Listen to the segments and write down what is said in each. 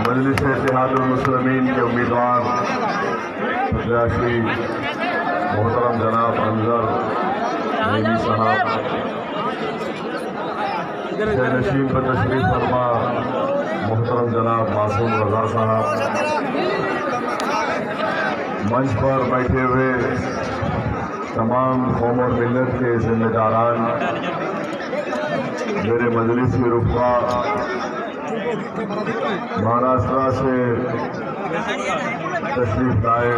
मजलिस इत्तेहादुल मुस्लिमीन के उम्मीदवार प्रत्याशी मोहतरम जनाब अंजर नईमी साहब नशीन पर तशरीफ फरमा मोहतरम जनाब मासूम रजा साहब, मंच पर बैठे हुए तमाम कौम और मिल्लत के जिम्मेदारान, मेरे मजलिस की रुफ़ा, महाराष्ट्र से तशरीफ लाए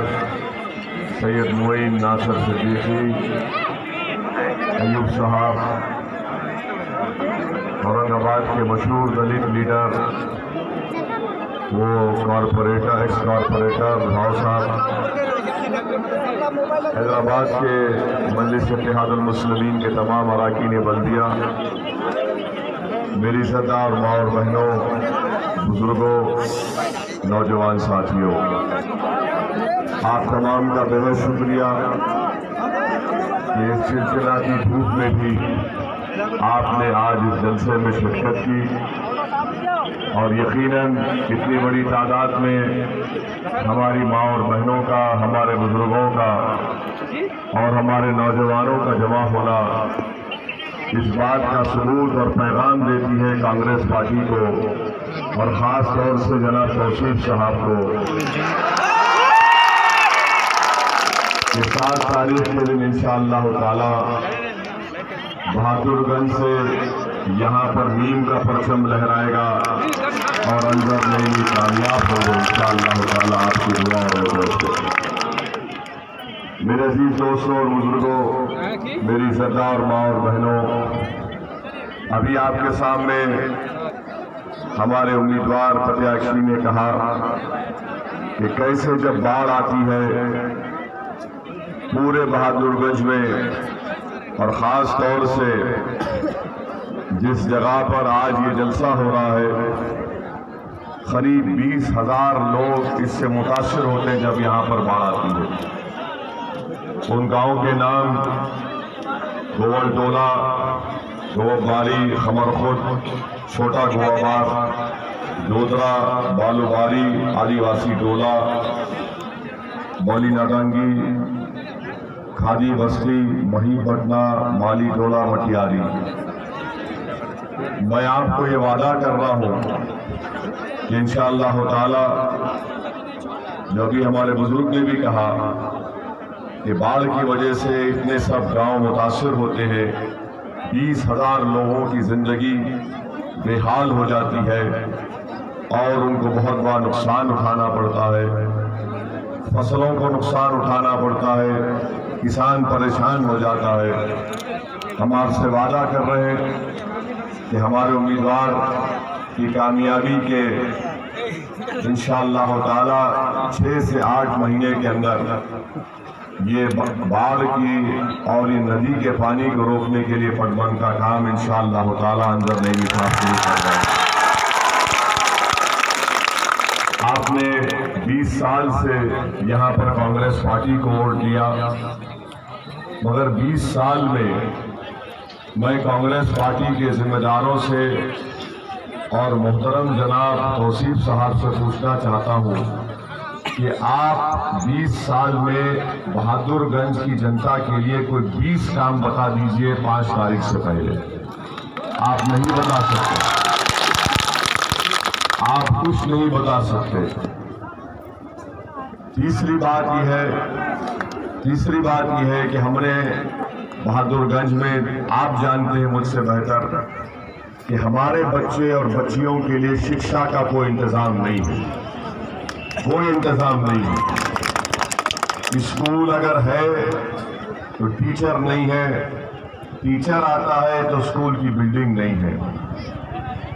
सैयद मोइन नासर सिद्दीकी, अयूब साहब, औरंगाबाद के मशहूर दलित लीडर वो कॉरपोरेटर एक्स कॉरपोरेटर भाव साहब, हैदराबाद के मजलिस इत्तेहादुल मुस्लिमीन के तमाम अरकान बल्दिया, मेरी सरदार माँ और बहनों, बुजुर्गों, नौजवान साथियों, आप तमाम का बेहद शुक्रिया कि इस सिलसिला की धूप में भी आपने आज इस जलसे में शिरकत की और यकीनन इतनी बड़ी तादाद में हमारी माँ और बहनों का, हमारे बुजुर्गों का और हमारे नौजवानों का जमा होना इस बात का सबूत और पैगाम देती है कांग्रेस पार्टी को और ख़ास तौर से जनाब तौसीफ साहब को कि 7 तारीख के दिन इंशाअल्लाह ताला बहादुरगंज से यहाँ पर नीम का परचम लहराएगा और अंजर नईमी कामयाब होगा इंशाअल्लाह ताला आपकी दुआ और मेरे अजीज दोस्तों और बुजुर्गों, मेरी सरदार माँ और बहनों, अभी आपके सामने हमारे उम्मीदवार प्रत्याशी ने कहा कि कैसे जब बाढ़ आती है पूरे बहादुरगंज में और ख़ास तौर से जिस जगह पर आज ये जलसा हो रहा है, करीब 20,000 लोग इससे मुतासर होते हैं जब यहाँ पर बाढ़ आती है। उन गाँव के नाम गोवलटोला, गोवाबारी, खमरखुद, छोटा गोवाबार, जोधरा, बालूबारी, आदिवासी टोला, मौली नागंगी, खादी बस्ती, महीपटना, माली टोला, मटियारी। मैं आपको ये वादा कर रहा हूँ कि इंशाअल्लाह ताला, जो भी हमारे बुजुर्ग ने भी कहा कि बाढ़ की वजह से इतने सब गांव मुतासर होते हैं, 20,000 लोगों की ज़िंदगी बेहाल हो जाती है और उनको बहुत बड़ा नुकसान उठाना पड़ता है, फसलों को नुकसान उठाना पड़ता है, किसान परेशान हो जाता है। हम आपसे वादा कर रहे हैं कि हमारे उम्मीदवार की कामयाबी के इंशाअल्लाह ताला 6 से 8 महीने के अंदर ये बाढ़ की और ये नदी के पानी को रोकने के लिए पटबंध का काम इंशाअल्लाह ताला अंदर नहीं शुरू कर रहा है। आपने 20 साल से यहाँ पर कांग्रेस पार्टी को वोट दिया, मगर 20 साल में मैं कांग्रेस पार्टी के जिम्मेदारों से और मोहतरम जनाब तौसीफ साहब से पूछना चाहता हूँ कि आप 20 साल में बहादुरगंज की जनता के लिए कोई 20 काम बता दीजिए 5 तारीख से पहले। आप नहीं बता सकते, आप कुछ नहीं बता सकते। तीसरी बात यह है कि हमने बहादुरगंज में, आप जानते हैं मुझसे बेहतर कि हमारे बच्चे और बच्चियों के लिए शिक्षा का कोई इंतज़ाम नहीं है, कोई इंतज़ाम नहीं है। स्कूल अगर है तो टीचर नहीं है, टीचर आता है तो स्कूल की बिल्डिंग नहीं है।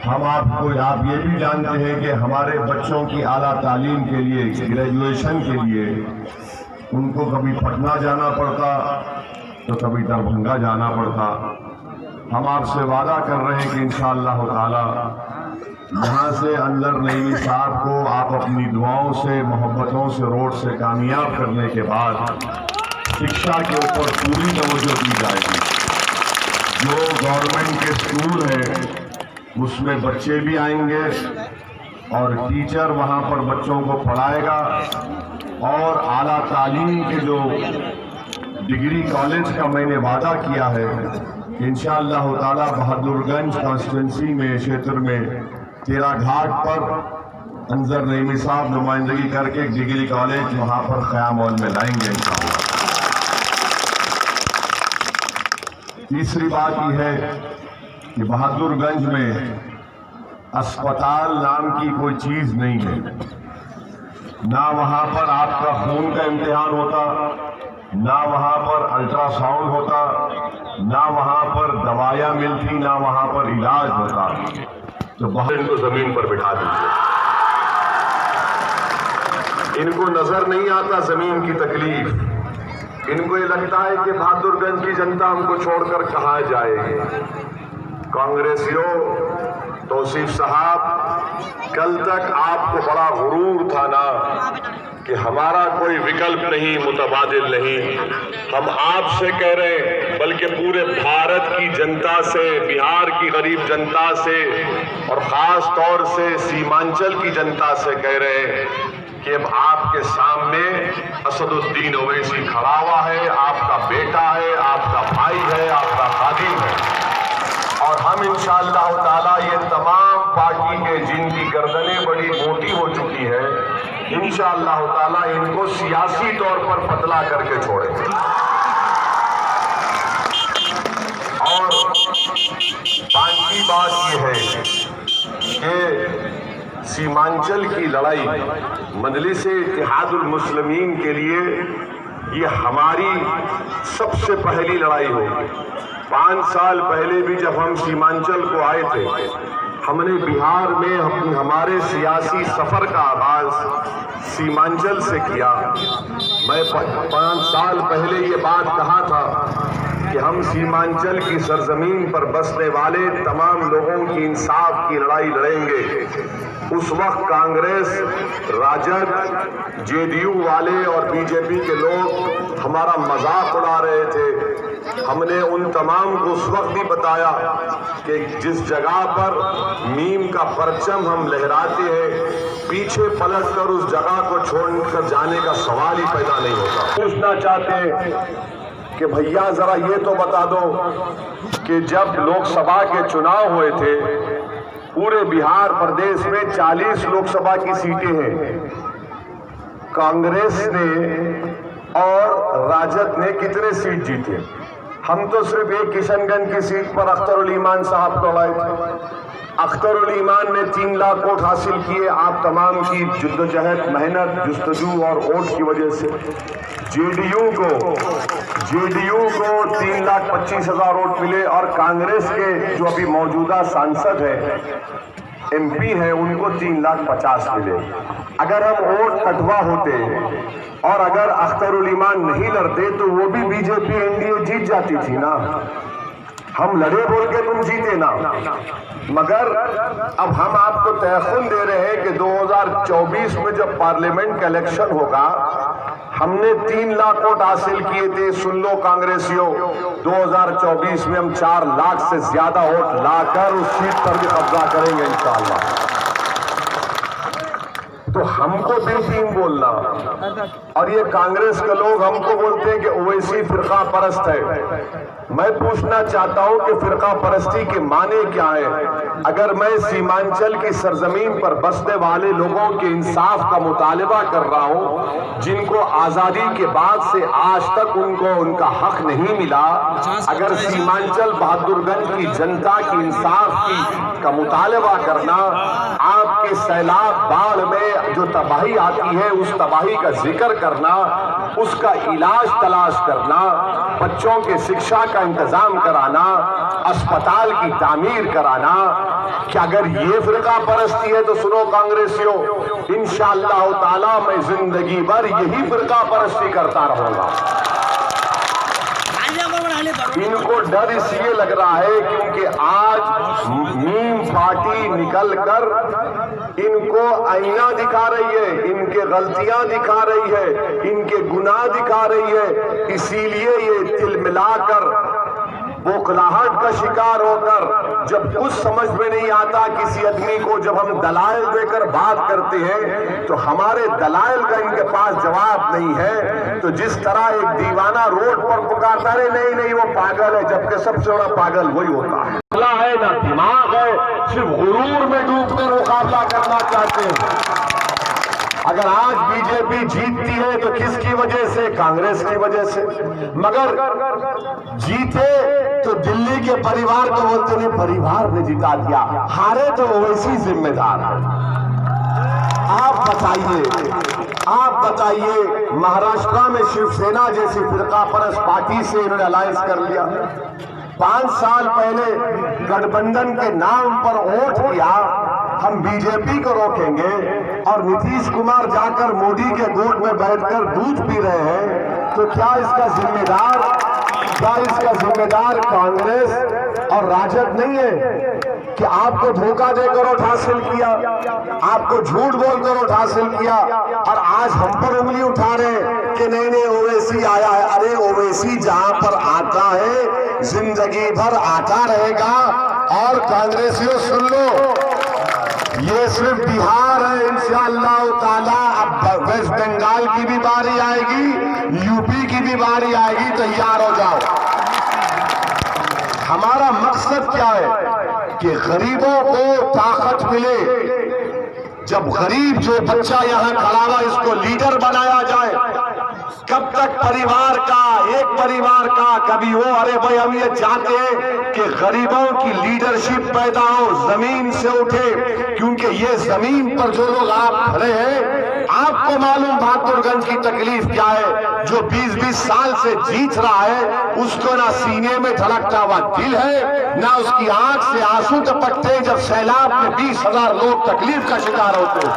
आप ये भी जानते हैं कि हमारे बच्चों की आला तालीम के लिए, ग्रेजुएशन के लिए उनको कभी पटना जाना पड़ता तो कभी दरभंगा जाना पड़ता। हम आपसे वादा कर रहे हैं कि इंशाअल्लाह ताला यहाँ से अंजर नईमी साहब को आप अपनी दुआओं से, मोहब्बतों से, रोड से कामयाब करने के बाद शिक्षा के ऊपर पूरी तवज्जो दी जाएगी। जो गवर्नमेंट के स्कूल हैं उसमें बच्चे भी आएंगे और टीचर वहां पर बच्चों को पढ़ाएगा और आला तालीम के जो डिग्री कॉलेज का मैंने वादा किया है इंशाअल्लाह ताला बहादुरगंज कॉन्स्टिट्यूंसी में क्षेत्र में तेरा घाट पर अंजर नईमी साहब नुमाइंदगी करके एक डिग्री कॉलेज वहां पर क़याम में लाएंगे इंशाअल्लाह। तीसरी बात यह है कि बहादुरगंज में अस्पताल नाम की कोई चीज नहीं है। ना वहां पर आपका खून का इम्तिहान होता, ना वहां पर अल्ट्रासाउंड होता, ना वहां पर दवाइयां मिलती, ना वहां पर इलाज होता। तो बहुत इनको जमीन पर बिठा दीजिए। इनको नजर नहीं आता जमीन की तकलीफ। इनको ये लगता है कि बहादुरगंज की जनता हमको छोड़कर कहाँ जाएगी। कांग्रेसियों, तौसीफ साहब, कल तक आपको बड़ा गुरूर था ना कि हमारा कोई विकल्प नहीं, मुतबादिल नहीं। हम आपसे कह रहे हैं, बल्कि पूरे भारत की जनता से, बिहार की गरीब जनता से और खास तौर से सीमांचल की जनता से कह रहे हैं कि अब आपके सामने असदुद्दीन ओवैसी खड़ा हुआ है, आपका बेटा है, आपका भाई है, आपका खादिम है। और हम इंशाअल्लाह ताला ये तमाम पार्टी के जिनकी गर्दनें बड़ी मोटी हो चुकी है, इंशाअल्लाह ताला इनको सियासी तौर पर पतला करके छोड़ेंगे। और पांचवी बात यह है कि सीमांचल की लड़ाई मजलिस-ए-इत्तेहादुल मुस्लिमीन के लिए ये हमारी सबसे पहली लड़ाई होगी। 5 साल पहले भी जब हम सीमांचल को आए थे, हमने बिहार में हमारे सियासी सफर का आगाज सीमांचल से किया। मैं 5 साल पहले ये बात कहा था कि हम सीमांचल की सरजमीन पर बसने वाले तमाम लोगों की इंसाफ की लड़ाई लड़ेंगे। उस वक्त कांग्रेस, राजद, जेडीयू वाले और बीजेपी के लोग हमारा मजाक उड़ा रहे थे। हमने उन तमाम को उस वक्त भी बताया कि जिस जगह पर मीम का परचम हम लहराते हैं, पीछे पलटकर उस जगह को छोड़कर जाने का सवाल ही पैदा नहीं होता। पूछना चाहते हैं कि भैया जरा ये तो बता दो कि जब लोकसभा के चुनाव हुए थे, पूरे बिहार प्रदेश में 40 लोकसभा की सीटें हैं। कांग्रेस ने और राजद ने कितने सीट जीते? हम तो सिर्फ एक किशनगंज की सीट पर अख्तरुल ईमान साहब को लाए थे। अख्तरुल ईमान ने 3 लाख वोट हासिल किए आप तमाम की जिद्दोजहद, मेहनत, जुस्तजू और वोट की वजह से। जेडीयू को 3,25,000 वोट मिले और कांग्रेस के जो अभी मौजूदा सांसद है, एमपी है, उनको 3,50,000 मिले। अगर हम वोट कटवा होते और अगर अख्तरुल ईमान नहीं लड़ते तो वो भी बीजेपी एनडीए जीत जाती थी ना। हम लड़े बोल के तुम जीते ना। मगर अब हम आपको तयखुन दे रहे हैं कि 2024 में जब पार्लियामेंट का इलेक्शन होगा, हमने 3 लाख वोट हासिल किए थे। सुन लो कांग्रेसियों, 2024 में हम 4 लाख से ज्यादा वोट लाकर उस सीट पर भी कब्जा करेंगे इंशाअल्लाह। तो हमको बेटीम बोलना, और ये कांग्रेस के लोग हमको बोलते हैं कि ओवैसी फिरका परस्त है। मैं पूछना चाहता हूं कि फिरका परस्ती के माने क्या है? अगर मैं सीमांचल की सरजमीन पर बसने वाले लोगों के इंसाफ का मुतालबा कर रहा हूं, जिनको आजादी के बाद से आज तक उनको उनका हक नहीं मिला, अगर सीमांचल बहादुरगंज की जनता की इंसाफ की का मुतालबा करना, आपके सैलाब बाढ़ में जो तबाही आती है उस तबाही का जिक्र करना, उसका इलाज तलाश करना, बच्चों के शिक्षा का इंतजाम कराना, अस्पताल की तामीर कराना, क्या अगर ये फिरका परस्ती है तो सुनो कांग्रेसियों, इंशाअल्लाह ताला मैं जिंदगी भर यही फिरका परस्ती करता रहूंगा। इनको डर इसलिए लग रहा है क्योंकि आज मीम पार्टी निकलकर इनको आईना दिखा रही है, इनके गलतियां दिखा रही है, इनके गुनाह दिखा रही है। इसीलिए ये तिलमिलाकर बौखलाहट का शिकार होकर जब कुछ समझ में नहीं आता किसी आदमी को, जब हम दलाइल देकर बात करते हैं तो हमारे दलाइल का इनके पास जवाब नहीं है। तो जिस तरह एक दीवाना रोड पर पुकारता है नहीं नहीं वो पागल है, जबकि सबसे बड़ा पागल वही होता है। है ना दिमाग है, सिर्फ गुरूर में डूबकर मुकाबला करना चाहते हैं। अगर आज बीजेपी जीतती है तो किसकी वजह से? कांग्रेस की वजह से। मगर जीते तो दिल्ली के परिवार को बोलते नहीं, परिवार ने जिता दिया। हारे तो ओवैसी जिम्मेदार है। आप बताइए महाराष्ट्र में शिवसेना जैसी फिरका परस्त पार्टी से इन्होंने अलायंस कर लिया। 5 साल पहले गठबंधन के नाम पर वोट किया, हम बीजेपी को रोकेंगे, और नीतीश कुमार जाकर मोदी के गोद में बैठकर दूध पी रहे हैं। तो क्या इसका जिम्मेदार कांग्रेस और राजद नहीं है कि आपको धोखा देकर वोट हासिल किया, आपको झूठ बोलकर वोट हासिल किया, और आज हम पर उंगली उठा रहे कि नहीं नहीं ओवैसी आया है। अरे ओवैसी जहां पर आता है जिंदगी भर आता रहेगा। और कांग्रेसियों सुन लो, ये सिर्फ बिहार है, इंशाअल्लाह ताला अब वेस्ट बंगाल की भी बारी आएगी, यूपी की भी बारी आएगी, तैयार हो जाओ। हमारा मकसद क्या है कि गरीबों को ताकत मिले। जब गरीब जो बच्चा यहाँ खड़ा हुआ इसको लीडर बनाया जाए, कब तक एक परिवार का कभी वो, अरे भाई हम ये चाहते हैं कि गरीबों की लीडरशिप पैदा हो, जमीन से उठे, क्योंकि ये जमीन पर जो लोग आप खड़े हैं, आपको मालूम बहादुरगंज की तकलीफ क्या है। जो 20-20 साल से जीत रहा है उसको ना सीने में धड़कता हुआ दिल है, ना उसकी आंख से आंसू टपकते जब सैलाब में 20,000 लोग तकलीफ का शिकार होते हैं।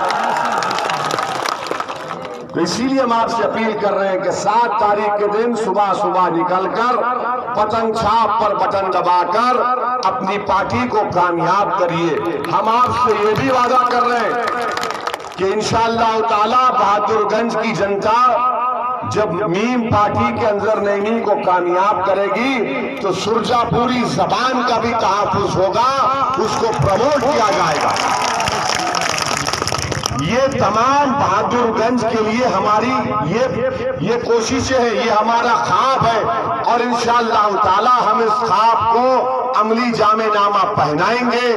तो इसीलिए हम आपसे अपील कर रहे हैं कि 7 तारीख के दिन सुबह सुबह निकलकर पतंग छाप पर बटन दबाकर अपनी पार्टी को कामयाब करिए। हम आपसे ये भी वादा कर रहे हैं कि इंशाअल्लाह ताला बहादुरगंज की जनता जब मीम पार्टी के अंदर नईमी को कामयाब करेगी तो सुरजापुरी जबान का भी तहफ्फुज होगा, उसको प्रमोट किया जाएगा। ये तमाम बहादुरगंज के लिए हमारी ये कोशिशें हैं, ये हमारा ख्वाब है, और इंशाअल्लाह ताला हम इस ख्वाब को अमली जामेनामा पहनाएंगे।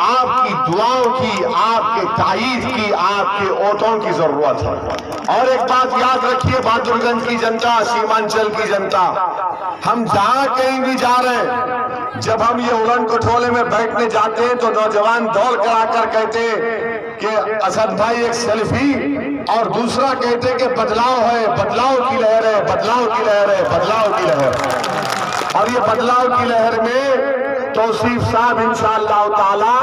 आपकी दुआओं की, आपके ताईद की, आपके वोटों की जरूरत है। और एक बात याद रखिए बहादुरगंज की जनता, सीमांचल की जनता, हम जहां कहीं भी जा रहे हैं, जब हम ये उड़न खटोले में बैठने जाते हैं तो नौजवान दौड़ कर आकर कहते हैं कि असद भाई एक सेल्फी, और दूसरा कहते कि बदलाव है, बदलाव की लहर है, बदलाव की लहर है, बदलाव की लहर। और ये बदलाव की लहर में तौसीफ साहब इंशाअल्लाह ताला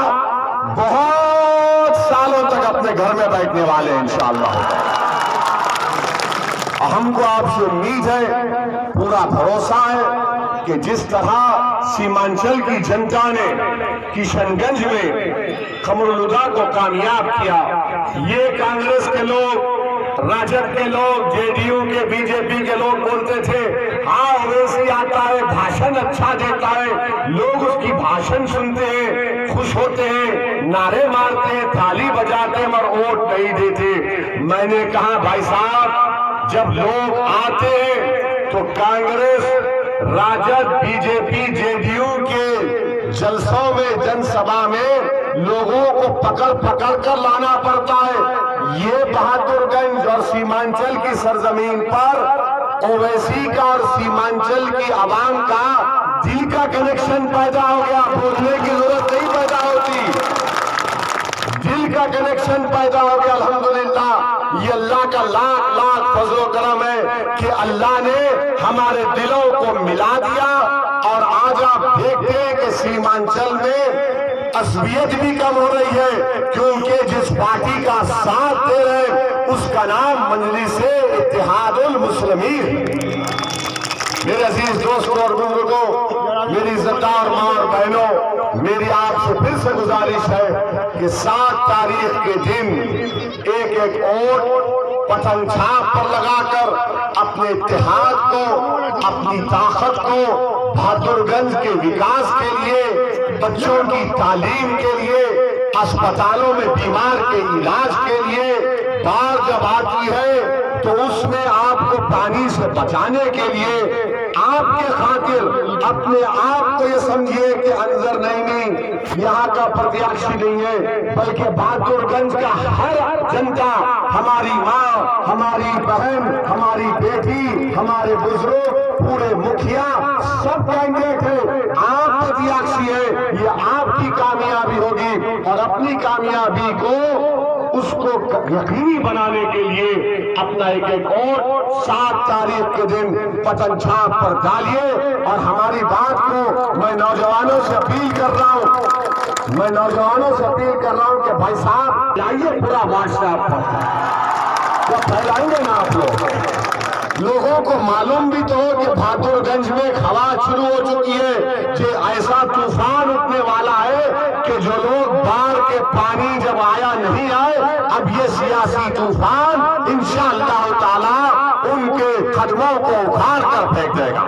बहुत सालों तक अपने घर में बैठने वाले हैं इंशाअल्लाह। हमको आपसे उम्मीद है, पूरा भरोसा है कि जिस तरह सीमांचल की जनता ने किशनगंज में कमरुल्लाह को कामयाब किया, ये कांग्रेस के लोग, राजद के लोग, जेडीयू के, बीजेपी के लोग बोलते थे हाँ ओवैसी आता है, भाषण अच्छा देता है, लोग उसकी भाषण सुनते हैं, खुश होते हैं, नारे मारते हैं, थाली बजाते हैं, मगर वोट नहीं देते। मैंने कहा भाई साहब, जब लोग आते हैं तो कांग्रेस, राजद, बीजेपी, जेडीयू के जलसों में, जनसभा में लोगों को पकड़ पकड़ कर लाना पड़ता है। ये बहादुरगंज और सीमांचल की सरजमीन पर ओवैसी का और सीमांचल की आवाम का दिल का कनेक्शन पैदा हो गया, बोलने की जरूरत नहीं पैदा होती, दिल का कनेक्शन पैदा हो गया। अल्हम्दुलिल्लाह, ये अल्लाह का लाख लाख फजलो करम है कि अल्लाह ने हमारे दिलों को मिला दिया। और आज आप देखते हैं कि सीमांचल में असबियत भी कम हो रही है, क्योंकि जिस पार्टी का साथ दे रहे उसका नाम मजलिसे इत्तेहादुल मुस्लिमीन। मेरे अजीज दोस्तों और बुजुर्गों, मेरी इज्जतदार माँ और बहनों, मेरी आपसे फिर से गुजारिश है कि 7 तारीख के दिन एक एक वोट पतंग छाप पर लगाकर अपने इत्तेहाद को, अपनी ताकत को बहादुरगंज के विकास के लिए, बच्चों की तालीम के लिए, अस्पतालों में बीमार के इलाज के लिए बाढ़ जब आती है तो उसमें आपको पानी से बचाने के लिए आपके खातिर अपने आप को ये समझिए कि अंजर नहीं यहाँ का प्रत्याशी नहीं है, बल्कि बहादुरगंज का हर जनता, हमारी माँ, हमारी बहन, हमारी बेटी, हमारे बुजुर्ग, पूरे मुखिया, सब कैंडिडेट है। आप प्रत्याशी है, ये आपकी कामयाबी होगी और अपनी कामयाबी को उसको यकीनी बनाने के लिए अपना एक एक वोट 7 तारीख के दिन बटन छाप पर डालिए। और हमारी बात को मैं नौजवानों से अपील कर रहा हूं, कि भाई साहब लाइए पूरा व्हाट्सएप पर, जब फैलाएंगे ना आप लोगों को मालूम भी तो हो कि बहादुरगंज में हवा शुरू हो चुकी है, कि ऐसा तूफान उठने वाला है कि जो लोग बाढ़ के पानी जब आया नहीं आए, अब ये सियासी तूफान इंशाअल्लाह ताला उनके कदमों को उखाड़ कर फेंक देगा।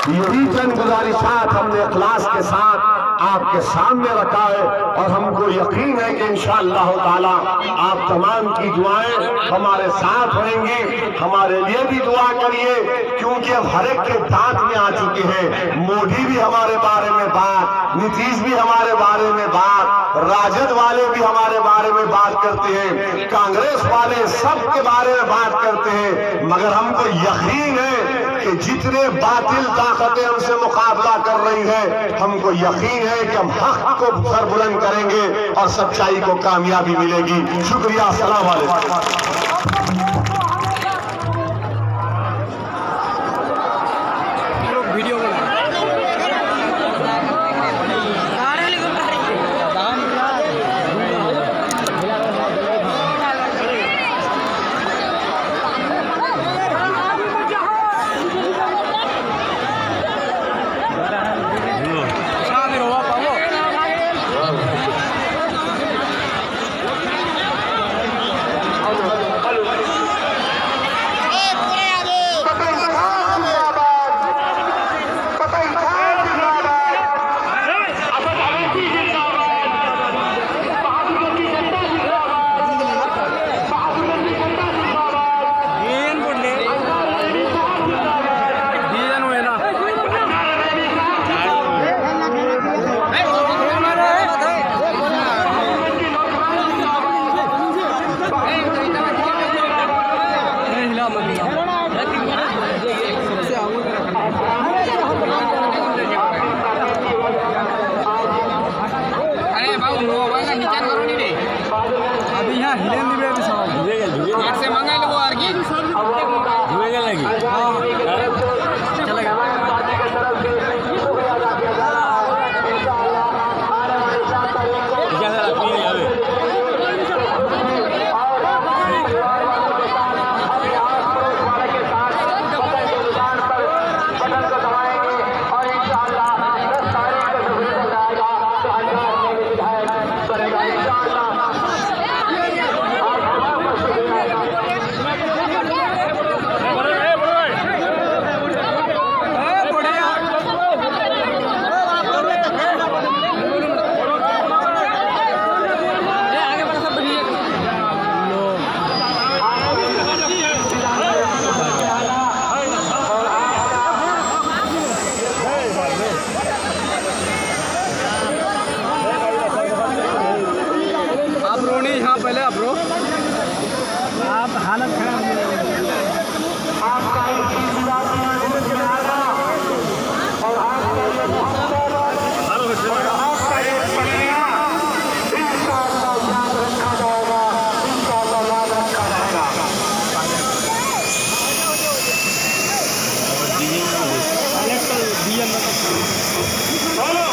यही चंद गुजारिशात हमने इखलास के साथ आपके सामने रखा है और हमको यकीन है कि इंशाअल्लाह ताला आप तमाम की दुआएं हमारे साथ होंगी। हमारे लिए भी दुआ करिए, क्योंकि अब हर एक के दांत में आ चुके हैं। मोदी भी हमारे बारे में बात, नीतीश भी हमारे बारे में बात, राजद वाले भी हमारे बारे में बात करते हैं, कांग्रेस वाले सबके बारे में बात करते हैं, मगर हमको यकीन है कि जितने बातिल ताकतें हमसे मुकाबला कर रही हैं, हमको यकीन है कि हम हक को सर बुलंद करेंगे और सच्चाई को कामयाबी मिलेगी। शुक्रिया, अस्सलाम वालेकुम। Follow!